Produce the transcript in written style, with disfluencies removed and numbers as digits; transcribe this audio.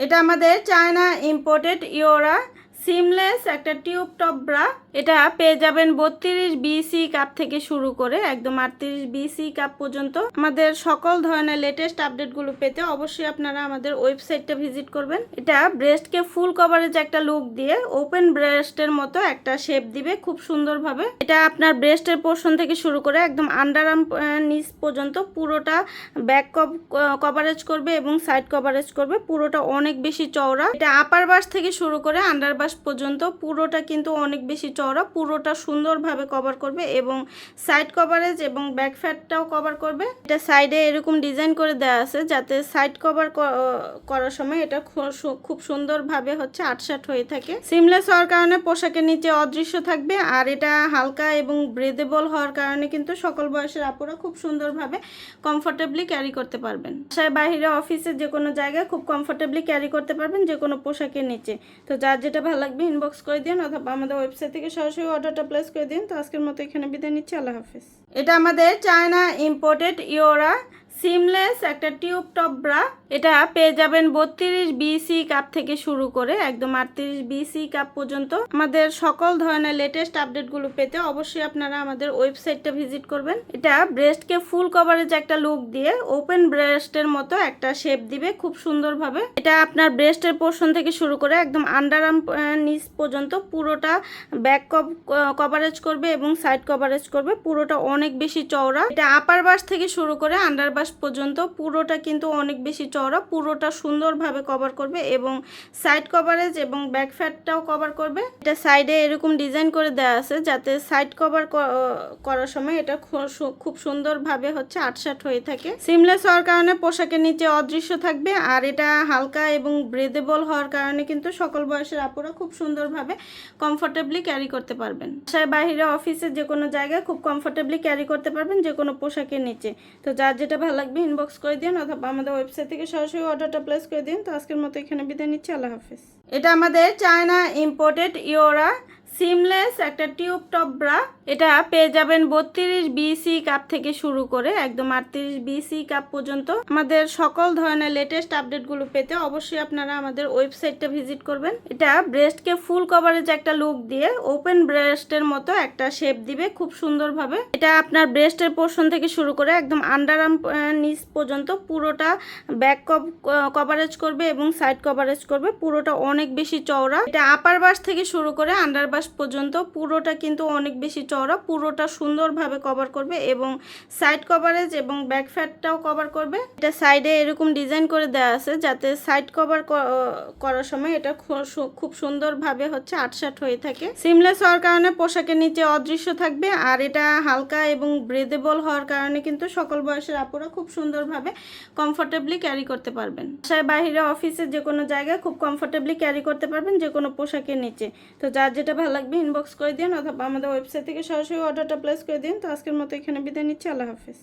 এটা আমাদের China imported ইওরা seamless একটা টিউব টপ ব্রা। এটা পেয়ে যাবেন 32 বিসি কাপ থেকে শুরু করে একদম 38 বিসি কাপ পর্যন্ত। আমাদের সকল ধরনের লেটেস্ট আপডেটগুলো পেতে অবশ্যই আপনারা আমাদের ওয়েবসাইটটা ভিজিট করবেন। এটা ব্রেস্টকে ফুল কভারেজ একটা লুক দিয়ে ওপেন ব্রেস্টের মতো একটা শেপ দিবে খুব সুন্দরভাবে। এটা আপনার ব্রেস্টের পোর্শন থেকে শুরু করে একদম আন্ডারআর্ম নিচ পর্যন্ত পুরোটা ব্যাক কভারেজ করবে এবং সাইড কভারেজ করবে। পুরোটা অনেক বেশি চওড়া। এটা আপার বাস থেকে শুরু করে আন্ডার বাস পর্যন্ত পুরোটা কিন্তু অনেক বেশি চওড়া। পুরোটা সুন্দরভাবে কভার করবে এবং সাইড কভারেজ এবং ব্যাক ফ্যাটটাও কভার করবে। এটা সাইডে এরকম ডিজাইন করে দেওয়া আছে যাতে সাইড কভার করার সময় এটা খুব সুন্দরভাবে হচ্ছে আটসাট হয়ে থাকে। সিমলেস হওয়ার কারণে পোশাকের নিচে অদৃশ্য থাকবে আর এটা হালকা এবং ব্রেদেবল হওয়ার কারণে কিন্তু সকল বয়সের আপুরা খুব সুন্দরভাবে কমফোর্টেবলি ক্যারি করতে পারবেন। বাসায় বাইরে অফিসে যে কোনো জায়গায় খুব কমফোর্টেবলি ক্যারি করতে পারবেন যে কোনো পোশাকের নিচে। তো যার যেটা ভালো লাগবে ইনবক্স করে দিন অথবা আমাদের ওয়েবসাইট থেকে সরাসরি অর্ডারটা প্লেস করে দিন। তো আজকের মতো এখানে বিদায় নিচ্ছি। আল্লাহ হাফেজ। এটা আমাদের চায়না ইম্পোর্টেড ইওরা সিমলেস একটা টিউব টপ ব্রা। এটা পেয়ে যাবেন 32 বিসি কাপ থেকে শুরু করে একদম 38 বিসি কাপ পর্যন্ত। আমাদের সকল ধরনের লেটেস্ট আপডেটগুলো পেতে অবশ্যই আপনারা আমাদের ওয়েবসাইটটা ভিজিট করবেন। এটা ব্রেস্টকে ফুল কভারেজ একটা লুক দিয়ে ওপেন ব্রেস্টের মতো একটা শেপ দিবে খুব সুন্দরভাবে। এটা আপনার ব্রেস্টের পোর্শন থেকে শুরু করে একদম আন্ডারআর্ম নিচ পর্যন্ত পুরোটা ব্যাক কভারেজ করবে এবং সাইড কভারেজ করবে। পুরোটা অনেক বেশি চওড়া। এটা আপার বাস থেকে শুরু করে আন্ডার বাস পর্যন্ত পুরোটা কিন্তু অনেক বেশি চওড়া। পুরোটা সুন্দরভাবে কভার করবে এবং সাইড কভারেজ এবং ব্যাক ফ্যাটটাও কভার করবে। এটা সাইডে এরকম ডিজাইন করে দেওয়া আছে যাতে সাইড কভার করার সময় এটা খুব সুন্দরভাবে হচ্ছে আটসাট হয়ে থাকে। সিমলেস হওয়ার কারণে পোশাকের নিচে অদৃশ্য থাকবে আর এটা হালকা এবং ব্রেদেবল হওয়ার কারণে কিন্তু সকল বয়সের আপুরা খুব সুন্দরভাবে কমফোর্টেবলি ক্যারি করতে পারবেন। বাসায় বাইরে অফিসে যে কোনো জায়গায় খুব কমফোর্টেবলি ক্যারি করতে পারবেন যে কোনো পোশাকের নিচে। তো যার যেটা ভালো লাগবে ইনবক্স করে দিন অথবা আমাদের ওয়েবসাইট থেকে সরাসরি অর্ডারটা প্লেস করে দিন। তো আজকের মতো এখানে বিদায় নিচ্ছি। আল্লাহ হাফেজ। এটা আমাদের চায়না ইম্পোর্টেড ইওরা সিমলেস একটা টিউব টপ ব্রা। এটা পেয়ে যাবেন 32 বিসি কাপ থেকে শুরু করে একদম 38 বিসি কাপ পর্যন্ত। আমাদের সকল ধরনের লেটেস্ট আপডেটগুলো পেতে অবশ্যই আপনারা আমাদের ওয়েবসাইটটা ভিজিট করবেন। এটা ব্রেস্টকে ফুল কভারেজ একটা লুক দিয়ে ওপেন ব্রেস্টের মতো একটা শেপ দিবে খুব সুন্দরভাবে। এটা আপনার ব্রেস্টের পোর্শন থেকে শুরু করে একদম আন্ডারআর্ম নিচ পর্যন্ত পুরোটা ব্যাক কভারেজ করবে এবং সাইড কভারেজ করবে। পুরোটা অনেক বেশি চওড়া। এটা আপার বাস থেকে শুরু করে আন্ডার বাস পর্যন্ত পুরোটা কিন্তু অনেক বেশি চওড়া। পুরোটা সুন্দরভাবে কভার করবে এবং সাইড কভারেজ এবং ব্যাক ফ্যাটটাও কভার করবে। এটা সাইডে এরকম ডিজাইন করে দেওয়া আছে যাতে সাইড কভার করার সময় এটা খুব সুন্দরভাবে হচ্ছে আটসাট হয়ে থাকে। সিমলেস হওয়ার কারণে পোশাকের নিচে অদৃশ্য থাকবে আর এটা হালকা এবং ব্রেদেবল হওয়ার কারণে কিন্তু সকল বয়সের আপুরা খুব সুন্দরভাবে কমফোর্টেবলি ক্যারি করতে পারবেন। বাসায় বাইরে অফিসে যে কোনো জায়গায় খুব কমফোর্টেবলি ক্যারি করতে পারবেন যে কোনো পোশাকের নিচে। তো যার যেটা ভালো লাগবে ইনবক্স করে দিন অথবা আমাদের ওয়েবসাইট থেকে সরাসরি অর্ডারটা প্লেস করে দিন। তো আজকের মতো এখানে বিদায় নিচ্ছি। আল্লাহ হাফেজ।